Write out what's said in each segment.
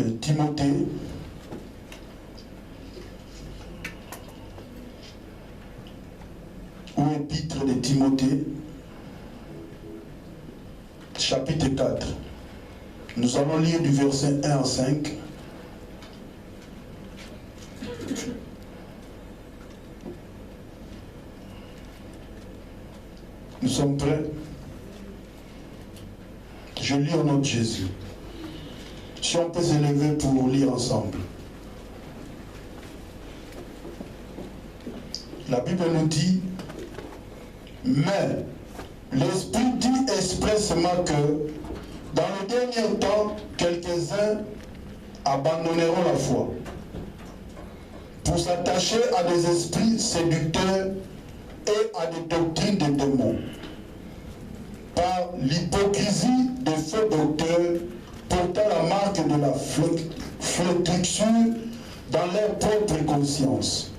Timothée. Ou épître de Timothée, chapitre 4. Nous allons lire du verset 1 à 5. Nous sommes prêts? Je lis au nom de Jésus. Si on peut s'élever pour lire ensemble. La Bible nous dit, mais l'Esprit dit expressément que dans le dernier temps, quelques-uns abandonneront la foi pour s'attacher à des esprits séducteurs et à des doctrines de démons, par l'hypocrisie des faux docteurs portant la marque de la flétrissure dans leur propre conscience.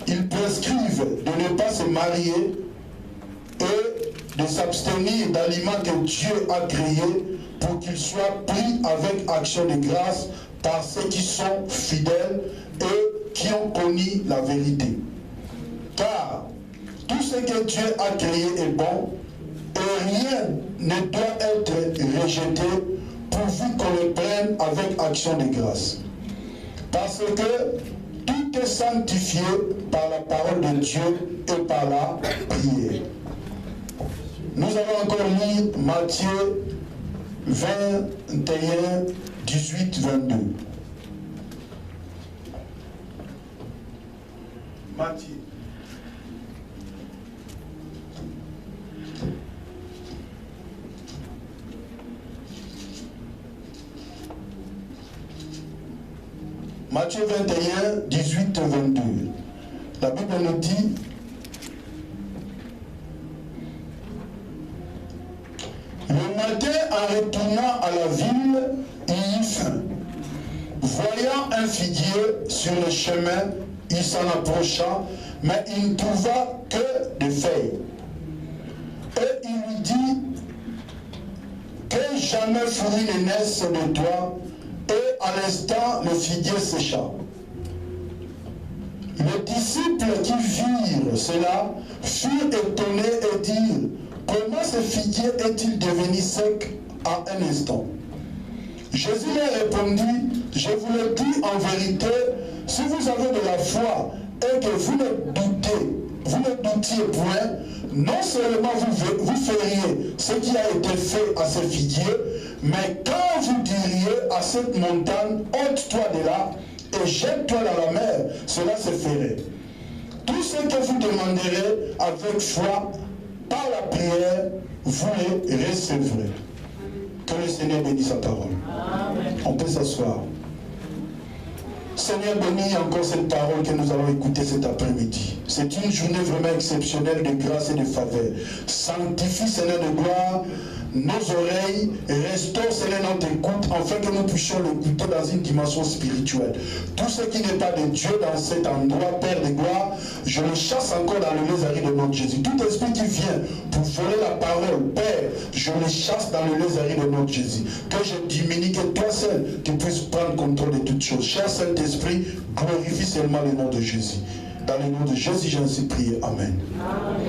Ils prescrivent de ne pas se marier et de s'abstenir d'aliments que Dieu a créés pour qu'ils soient pris avec action de grâce par ceux qui sont fidèles et qui ont connu la vérité. Car tout ce que Dieu a créé est bon et rien ne doit être rejeté pourvu qu'on le prenne avec action de grâce. Parce que tout est sanctifié par la parole de Dieu et par la prière. Nous allons encore lire Matthieu 21, 18, 22. Matthieu. Matthieu 21, 18, 22. La Bible nous dit, le matin, en retournant à la ville, il eut faim. Voyant un figuier sur le chemin, il s'en approcha, mais il ne trouva que des feuilles. Et il lui dit, que jamais fruit ne naisse de toi. Et à l'instant, le figuier sécha. Les disciples qui virent cela furent étonnés et dirent, comment ce figuier est-il devenu sec en un instant? Jésus leur répondit, je vous le dis en vérité, si vous avez de la foi et que vous ne doutiez point, non seulement vous feriez ce qui a été fait à ce figuier, mais quand vous diriez à cette montagne, ôte-toi de là et jette-toi dans la mer, cela se ferait. Tout ce que vous demanderez avec foi, par la prière, vous les recevrez. Que le Seigneur bénisse sa parole. Amen. On peut s'asseoir. Seigneur, bénis encore cette parole que nous allons écouter cet après-midi. C'est une journée vraiment exceptionnelle de grâce et de faveur. Sanctifie, Seigneur de gloire, nos oreilles, restaure, Seigneur, notre écoute, afin que nous puissions l'écouter dans une dimension spirituelle. Tout ce qui n'est pas de Dieu dans cet endroit, Père de gloire, je le chasse encore dans le lézardis de notre Jésus. Tout esprit qui vient pour voler la parole, Père, je le chasse dans le lézardis de notre Jésus. Que je diminue, que toi seul, tu puisses prendre contrôle de toutes choses. Cher Saint-Esprit, glorifie seulement le nom de Jésus. Dans le nom de Jésus, j'ai ainsi prié. Amen. Amen.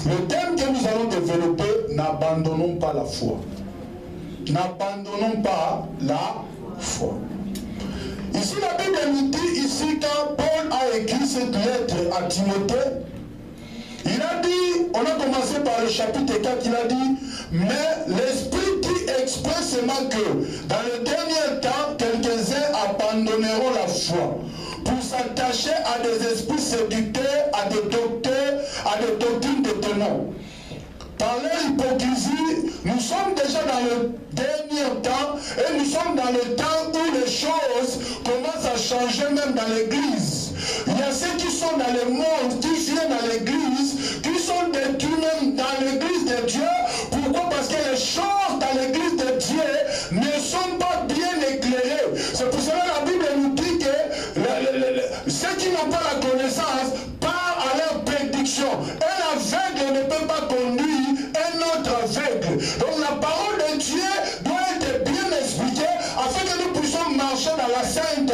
Le thème que nous allons développer, n'abandonnons pas la foi. N'abandonnons pas la foi. Ici, la Bible nous dit, ici, quand Paul a écrit cette lettre à Timothée, il a dit, on a commencé par le chapitre 4, il a dit, mais l'Esprit dit expressément que dans le dernier temps, quelques-uns abandonneront la foi pour s'attacher à des esprits séducteurs, à des docteurs, à des doctrines de démons. Par leur hypocrisie, nous sommes déjà dans le dernier temps et nous sommes dans le temps où les choses commencent à changer même dans l'église. Il y a ceux qui sont dans le monde, qui viennent dans l'église, qui sont détruits même dans l'église de Dieu. Pourquoi? Parce que les choses dans l'église de Dieu ne sont pas bien éclairées. C'est pour cela que la Bible nous dit que ceux qui n'ont pas la connaissance partent à leur prédiction. Un aveugle ne peut pas conduire un autre aveugle. Donc la parole de Dieu doit être bien expliquée afin que nous puissions à la sainte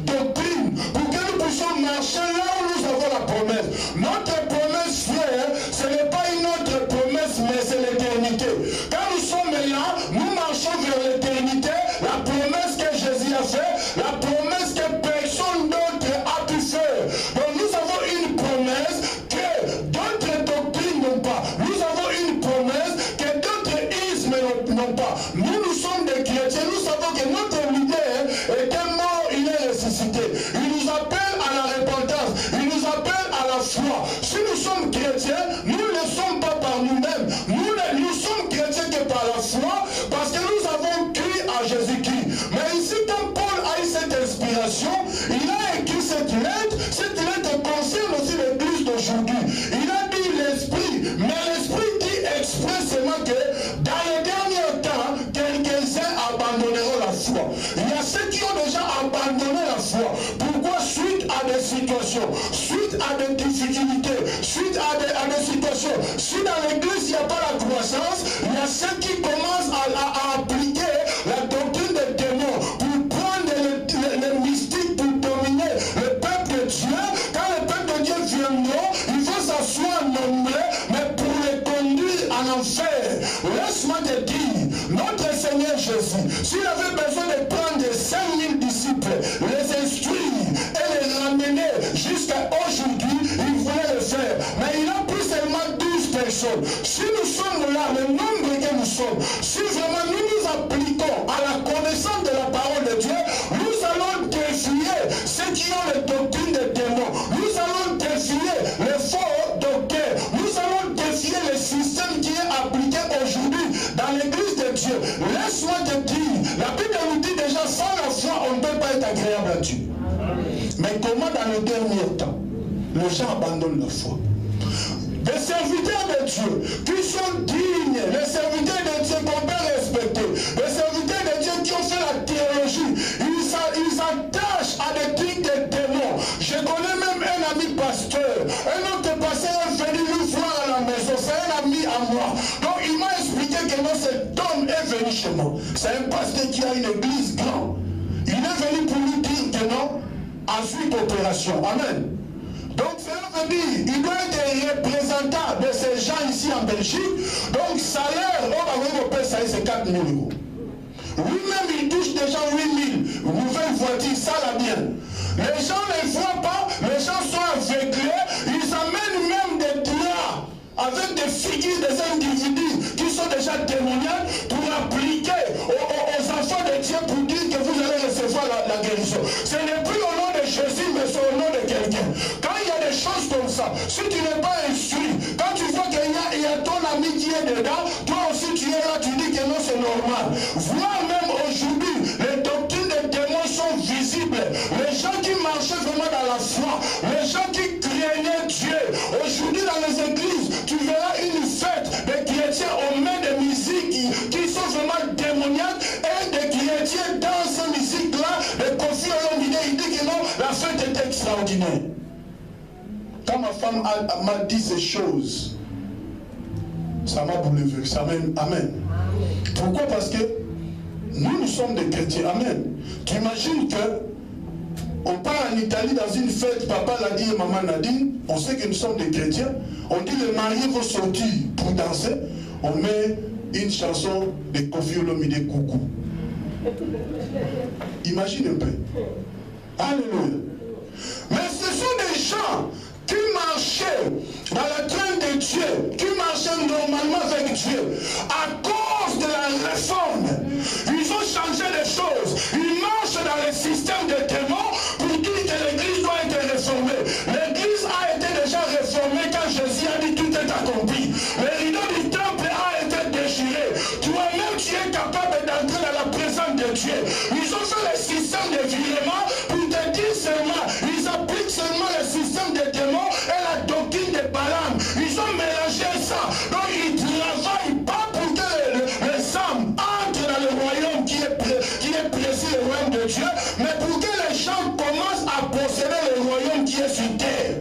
doctrine, pour que nous puissions marcher là où nous avons la promesse. Notre promesse, frère, ce n'est pas une autre promesse, mais c'est l'éternité. Quand nous sommes là, nous marchons vers l'éternité, la promesse que Jésus a faite, la promesse que personne d'autre a pu faire. Donc nous avons une promesse que d'autres doctrines n'ont pas. Nous avons une promesse que d'autres ismes n'ont pas. Nous sommes des chrétiens, nous savons que notre leader était mort, il est ressuscité. Il nous appelle à la repentance, il nous appelle à la foi. Si nous sommes chrétiens, nous ne le sommes pas par nous-mêmes. Nous sommes chrétiens que par la foi, parce que nous avons cru à Jésus-Christ. Mais ici, quand Paul a eu cette inspiration, il a écrit cette lettre concerne aussi l'église d'aujourd'hui. Il a dit l'esprit, mais l'esprit dit expressément que dans les derniers temps, quelques-uns abandonneront la foi. Il y a ceux qui ont déjà abandonné la foi. Pourquoi? Suite à des situations, suite à des difficultés, suite à des situations. Si dans l'église il n'y a pas la croissance, il y a ceux qui commencent à appliquer la doctrine des démons pour prendre les mystiques pour dominer le peuple de Dieu. Quand le peuple de Dieu viendra, il faut s'asseoir nombreux, mais pour les conduire en enfer. Laisse-moi te dire, notre Seigneur Jésus, s'il avait besoin de prendre 5000 disciples, les instruire et les ramener jusqu'à aujourd'hui, il voulait le faire. Mais il a pris seulement 12 personnes. Si nous sommes là, le nombre que nous sommes, si vraiment nous nous appliquons à la connaissance de la parole de Dieu, nous allons défier ceux qui ont les doctrines des démons. Nous allons défier les faux docteurs. Nous allons défier le système qui est appliqué aujourd'hui dans l'église de Dieu. Laisse-moi te dire, la Bible nous dit déjà, sans la foi, on ne peut pas être agréable à Dieu. Mais comment dans le dernier temps, les gens abandonnent la foi? Des serviteurs de Dieu qui sont dignes, les serviteurs de Dieu qu'on peut respecter, les serviteurs de Dieu qui ont fait la théologie, ils s'attachent à des trucs de démons. Je connais même un ami pasteur, un autre pasteur est venu nous voir à la maison, c'est un ami à moi. Donc il m'a expliqué que non, cet homme est venu chez moi. C'est un pasteur qui a une église grande. Il est venu pour nous dire que non, ensuite opération. Amen. Donc cela veut dire, il doit être représentant de ces gens ici en Belgique. Donc salaire, on va vous payer ça, c'est 4 000 euros. Lui-même, il touche déjà 8 000. Nouvelle voiture, ça la bien. Les gens ne voient pas, les gens sont aveuglés, ils amènent même des draps avec des figures des individus qui sont déjà démoniaques pour appliquer aux enfants de Dieu pour dire que vous allez recevoir la guérison. Ce n'est plus au nom de Jésus, mais c'est au nom de quelqu'un. Quand il y a des choses comme ça, si tu n'es pas instruit, quand tu vois qu'il y a ton ami qui est dedans, toi aussi tu es là, tu dis que non, c'est normal. Voire même aujourd'hui, les doctrines des démons sont visibles. Les gens qui marchaient vraiment dans la foi, les gens qui craignaient Dieu, aujourd'hui dans les églises, tu verras une fête des chrétiens aux mains de musiques qui sont vraiment démoniaques et des chrétiens dans ces musiques-là, les conflits il dit que non, la fête est extraordinaire. Quand ma femme m'a dit ces choses, ça m'a bouleversé. Amen. Pourquoi? Parce que nous sommes des chrétiens. Amen. Tu imagines que on part en Italie dans une fête, papa l'a dit et maman l'a dit, on sait que nous sommes des chrétiens, on dit les mariés vont sortir pour danser, on met une chanson de Kofi Olomide Coucou. Imagine un peu. Alléluia. Mais ce sont des gens qui marchaient dans la traîne de Dieu, qui marchaient normalement avec Dieu. À cause de la réforme, ils ont changé les choses. Ils marchent dans le système des démons pour dire que l'église doit être réformée. L'église a été déjà réformée quand Jésus a dit tout est accompli. Le rideau du temple a été déchiré. Toi-même, tu es capable d'entrer dans la présence de Dieu. Ils ont fait le système de virement pour te dire seulement, ils appliquent seulement le système des démons et la doctrine de Balaam. Ils ont mélangé ça. Donc ils travaillent pas pour que les âmes entrent dans le royaume qui est précis, le royaume de Dieu, mais pour que les gens commencent à posséder le royaume qui est sur terre.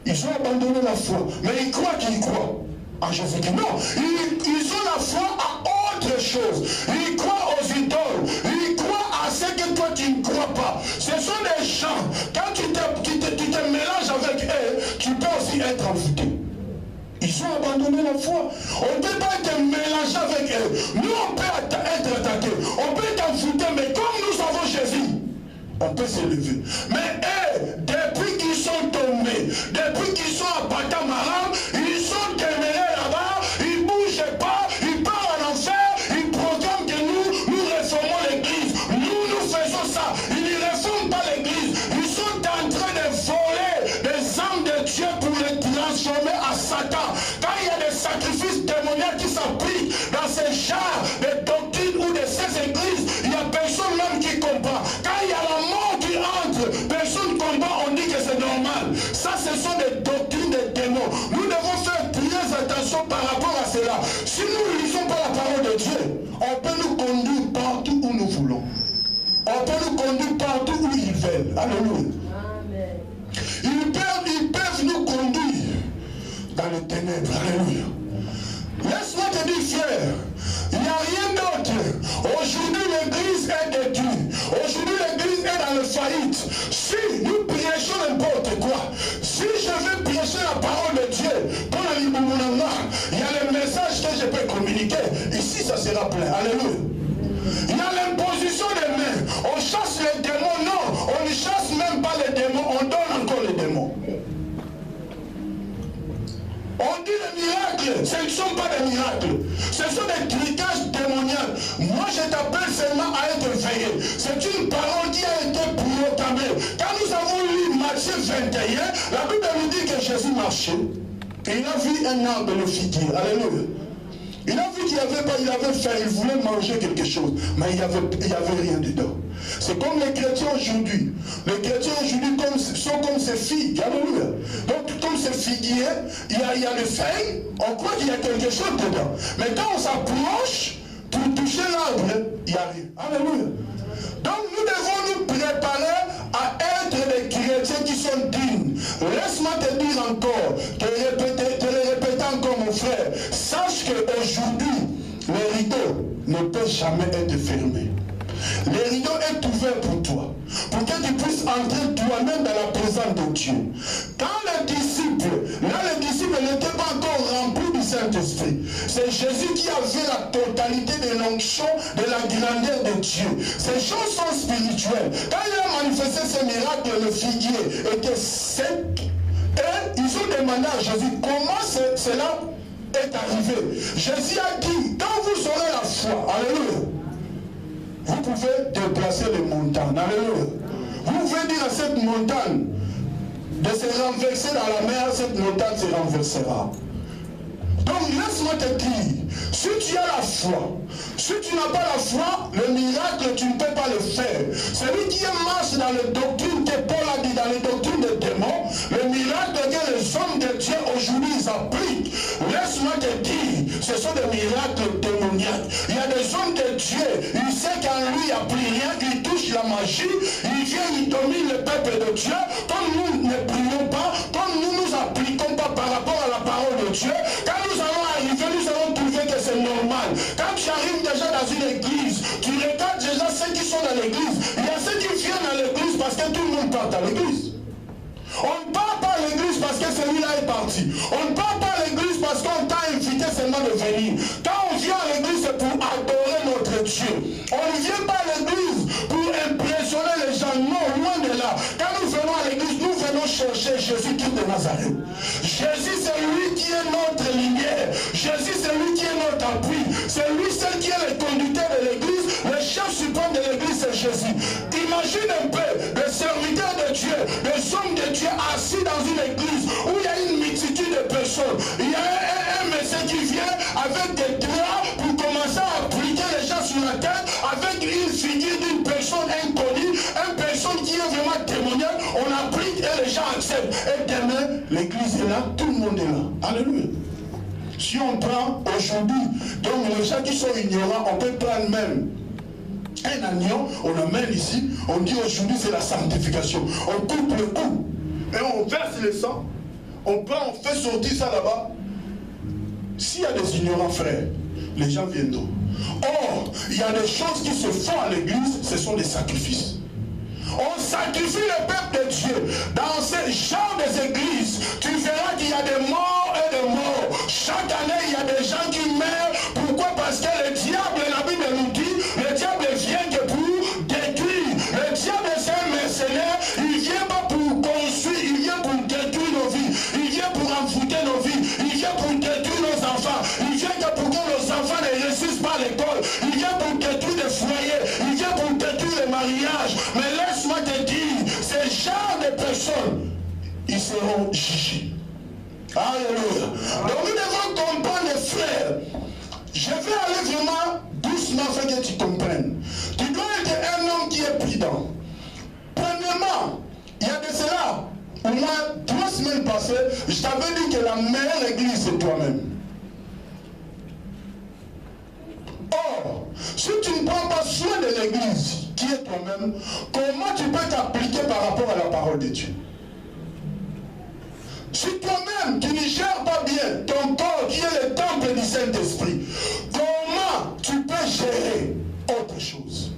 Ils ont abandonné la foi, mais ils croient qu'ils croient en Jésus-Christ. Non, ils ont la foi à autre chose. Ils croient aux idoles. Ils croient à ce que toi tu ne crois pas. Ce sont des gens, quand tu te mélanges avec eux, tu peux aussi être envoûté. Ils ont abandonné la foi. On ne peut pas être mélangé avec eux. Nous, on peut être attaqué. On peut être envoûté, mais comme nous avons Jésus, on peut s'élever. Mais eux, depuis qu'ils sont tombés, depuis qu'ils sont à Patamaram, ils sont demeurés là-bas, ils ne bougent pas, ils partent en enfer, ils proclament que nous réformons l'église. Nous faisons ça. Ils ne réforment pas l'église. Ils sont en train de voler des âmes de Dieu pour les transformer à Satan. Quand il y a des sacrifices démoniaques qui s'appliquent dans ces genres de doctrines ou de ces églises, il n'y a personne même qui comprend. Quand il y a la mort qui entre, personne ne comprend, on dit que c'est normal. Ça, ce sont des doctrines de démons. Nous devons faire très attention par rapport à cela. Si nous ne lisons pas la parole de Dieu, on peut nous conduire partout où nous voulons. On peut nous conduire partout où ils veulent. Alléluia. Ils peuvent nous conduire dans les ténèbres. Alléluia. Laisse-moi te dire, frère, il n'y a rien d'autre. Aujourd'hui, l'église est détruite. Aujourd'hui, l'église est dans le faillite. Si nous prêchons n'importe quoi, si je veux prêcher la parole de Dieu, pour le Libounanga, il y a les messages que je peux communiquer. Ici, ça sera plein. Alléluia. Il y a l'imposition des mains. On chasse les démons. Non, on ne chasse même pas les démons. On donne encore les démons. On dit les miracles, ce ne sont pas des miracles. Ce sont des trucages démoniaques. Moi, je t'appelle seulement à être veillé. C'est une parole qui a été proclamée. Quand nous avons lu Matthieu 21, la Bible nous dit que Jésus marchait. Et il a vu un arbre de figuier. Alléluia. Il a vu qu'il avait faim, il voulait manger quelque chose, mais il n'y avait rien dedans. C'est comme les chrétiens aujourd'hui. Les chrétiens aujourd'hui sont comme ces figues. Alléluia. Donc, comme ces figuiers, il y a les feuilles, on croit qu'il y a quelque chose dedans. Mais quand on s'approche pour toucher l'arbre, il n'y a rien. Alléluia. Donc, nous devons nous préparer à être des chrétiens qui sont dignes. Laisse-moi te dire encore, te le répéter encore, mon frère. Sache qu'aujourd'hui, les rideaux ne peuvent jamais être fermés. Le rideau est ouvert pour toi, pour que tu puisses entrer toi-même dans la présence de Dieu. Quand les disciples n'étaient pas encore remplis du Saint-Esprit. C'est Jésus qui avait la totalité de l'onction, de la grandeur de Dieu. Ces choses sont spirituelles. Quand il a manifesté ces miracles, le figuier était sec. Et ils ont demandé à Jésus comment cela est arrivé. Jésus a dit, quand vous aurez la foi, alléluia, vous pouvez déplacer les montagnes. Alléluia. Vous pouvez dire à cette montagne de se renverser dans la mer, cette montagne se renversera. Donc laisse-moi te dire, si tu as la foi, si tu n'as pas la foi, le miracle, tu ne peux pas le faire. Celui qui marche dans les doctrines que Paul a dit, dans les doctrines des démons, le miracle que les hommes de Dieu aujourd'hui appliquent, laisse-moi te dire, ce sont des miracles démoniaques. Il y a des hommes de Dieu, il sait qu'en lui il n'y a plus rien, il touche la magie, il vient, il domine le peuple de Dieu. Comme nous ne prions pas, comme nous nous appliquons pas par rapport à la parole de Dieu, quand nous allons arriver, nous allons trouver que c'est normal. Quand tu arrives déjà dans une église, tu regardes déjà ceux qui sont dans l'église. Il y a ceux qui viennent dans l'église parce que tout le monde part à l'église. On ne part pas à l'église parce que celui-là est parti. On ne part pas à l'église parce qu'on t'a invité seulement de venir. Quand on vient à l'église, c'est pour adorer notre Dieu. On ne vient pas à l'église pour impressionner les gens. Non, loin de là. Quand nous venons à l'église, nous venons chercher Jésus-Christ de Nazareth. Jésus, c'est lui qui est notre lumière. Jésus, c'est lui qui est notre appui. C'est lui seul qui est le conducteur de l'église. Le chef suprême de l'église, c'est Jésus. Imagine un peu le serviteur de Dieu, le hommes de Dieu assis dans une église où il y a une multitude de personnes. Il y a un médecin qui vient avec des draps pour commencer à appliquer les gens sur la tête avec une figure d'une personne inconnue, une personne qui est vraiment témoignage. On applique et les gens acceptent. Et demain, l'église est là, tout le monde est là. Alléluia. Si on prend aujourd'hui, donc les gens qui sont ignorants, on peut prendre même un agneau, on amène ici, on dit aujourd'hui c'est la sanctification. On coupe le cou et on verse le sang, on prend, on fait sortir ça là-bas. S'il y a des ignorants frères, les gens viendront. Or, il y a des choses qui se font à l'église, ce sont des sacrifices. On sacrifie le peuple de Dieu. Dans ce genre des églises, tu verras qu'il y a des morts et des morts. Chaque année, il y a des gens qui meurent. Pourquoi? Parce que le diable, la Bible nous dit, le diable vient que pour détruire. Le diable, c'est un mercenaire. Il ne vient pas pour construire, il vient pour détruire nos vies. Il vient pour envoûter nos vies. Il vient pour détruire nos enfants. Il vient que pour que nos enfants ne réussissent pas à l'école. Il vient pour détruire les foyers. Il vient pour détruire les mariages. Mais laisse-moi te dire, ces genre de personnes, ils seront jugés. Alléluia. Donc nous devons comprendre, les frères. Je vais aller vraiment doucement afin que tu comprennes. Tu dois être un homme qui est prudent. Premièrement, il y a de cela, au moins 3 semaines passées, je t'avais dit que la meilleure église, c'est toi-même. Or, si tu ne prends pas soin de l'église, qui est toi-même, comment tu peux t'appliquer par rapport à la parole de Dieu? Si toi-même, tu ne gères pas bien ton corps, qui est le temple du Saint-Esprit, comment tu peux gérer autre chose?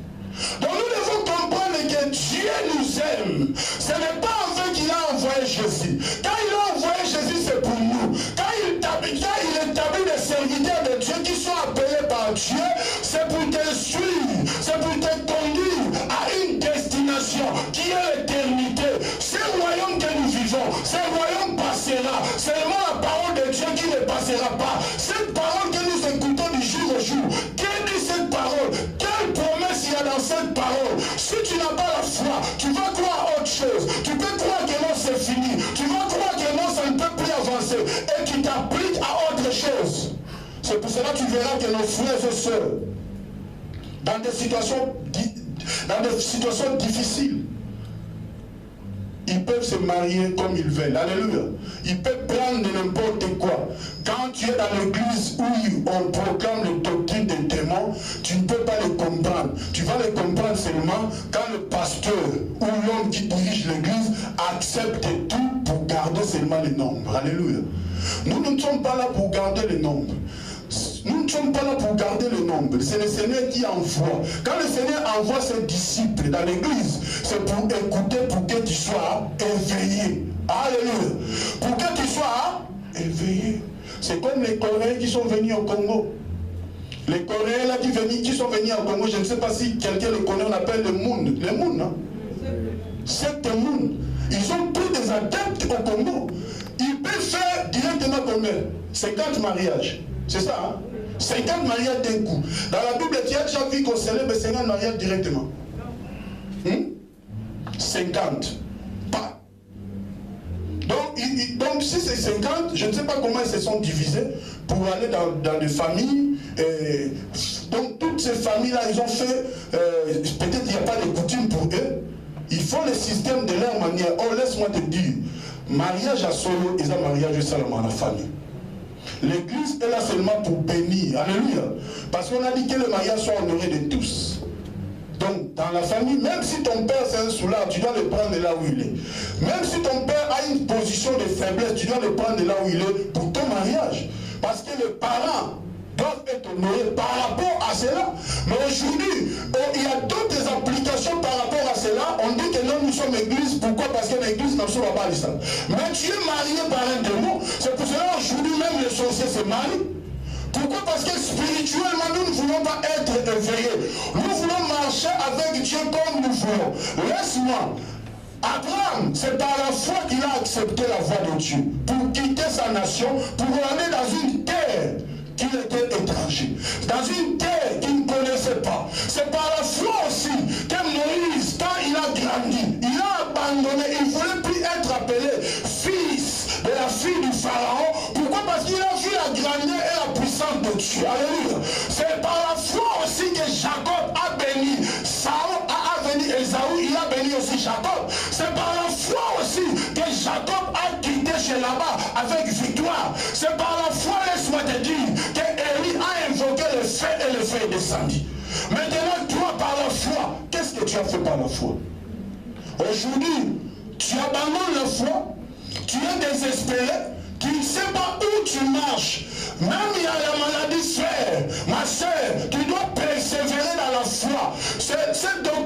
Donc nous devons comprendre que Dieu nous aime. Ce n'est pas en fait qu'il a envoyé Jésus. Quand il a envoyé Jésus, c'est pour nous. Quand il établit des serviteurs de Dieu qui sont appelés par Dieu, c'est pour te suivre, c'est pour te conduire à une destination qui est l'éternité. Ce royaume que nous vivons, ce royaume passera. Seulement la parole de Dieu qui ne passera pas. Cette parole que nous écoutons du jour au jour, quelle dit cette parole? Quelle promesse il y a dans cette parole? Si tu n'as pas la foi, tu vas croire à autre chose. Tu peux croire que non, c'est fini. Tu vas croire que non, ça ne peut plus avancer. Et tu t'appliques à autre chose. C'est pour cela que tu verras que nos frères et sœurs, dans des situations difficiles, ils peuvent se marier comme ils veulent. Alléluia. Ils peuvent prendre n'importe quoi. Quand tu es dans l'église où on proclame les doctrines des démons, tu ne peux pas les comprendre. Tu vas les comprendre seulement quand le pasteur ou l'homme qui dirige l'église accepte tout pour garder seulement les nombres. Alléluia. Nous ne sommes pas là pour garder les nombres. Nous ne sommes pas là pour garder le nombre. C'est le Seigneur qui envoie. Quand le Seigneur envoie ses disciples dans l'église, c'est pour écouter, pour que tu sois éveillé. Alléluia. Pour que tu sois éveillé. C'est comme les Coréens qui sont venus au Congo. Les Coréens là qui sont venus au Congo, je ne sais pas si quelqu'un le connaît, on appelle le monde. Le monde, non? C'est le monde. Ils ont pris des adeptes au Congo. Ils peuvent faire directement combien? 50 mariages. C'est ça, hein? 50 mariages d'un coup. Dans la Bible, tu as déjà vu qu'on célèbre 50 mariages directement. 50. Pas. Donc si c'est 50, je ne sais pas comment ils se sont divisés pour aller dans des familles. Donc toutes ces familles-là, ils ont fait, peut-être il n'y a pas de coutume pour eux. Ils font le système de leur manière. Oh, laisse-moi te dire, mariage à solo et un mariage seulement à la famille. L'église est là seulement pour bénir. Alléluia. Parce qu'on a dit que le mariage soit honoré de tous. Donc, dans la famille, même si ton père c'est un soulard, tu dois le prendre là où il est. Même si ton père a une position de faiblesse, tu dois le prendre là où il est pour ton mariage. Parce que les parents doivent être honorés par rapport à cela. Mais aujourd'hui, il y a d'autres applications par rapport à cela. On dit que non, nous sommes église. Pourquoi? Parce que l'église n'a pas ça. Mais tu es marié par un démon. C'est pour cela aujourd'hui même les sorciers se marient. Pourquoi? Parce que spirituellement, nous ne voulons pas être éveillés. Nous voulons marcher avec Dieu comme nous voulons. Laisse-moi. Abraham, c'est par la foi qu'il a accepté la voie de Dieu. Pour quitter sa nation, pour aller dans une terre qu'il était étranger. Dans une terre qu'il ne connaissait pas. C'est par la foi aussi que Moïse, quand il a grandi, il a abandonné. Il ne voulait plus être appelé fils de la fille du Pharaon. Pourquoi? Parce qu'il a vu la grandeur et la puissance de Dieu. Alléluia. C'est par la foi aussi que Jacob a béni. Saül a béni Ésaü, il a béni aussi Jacob. C'est par la foi aussi que Jacob a quitté chez Laban avec victoire. C'est par la foi, laisse-moi te dire, que Élie a invoqué le feu et le feu est descendu. Maintenant, toi, par la foi, qu'est-ce que tu as fait par la foi? Aujourd'hui, tu abandonnes la foi, tu es désespéré, tu ne sais pas où tu marches. Même il y a la maladie, frère, ma soeur, tu dois Cette doctrine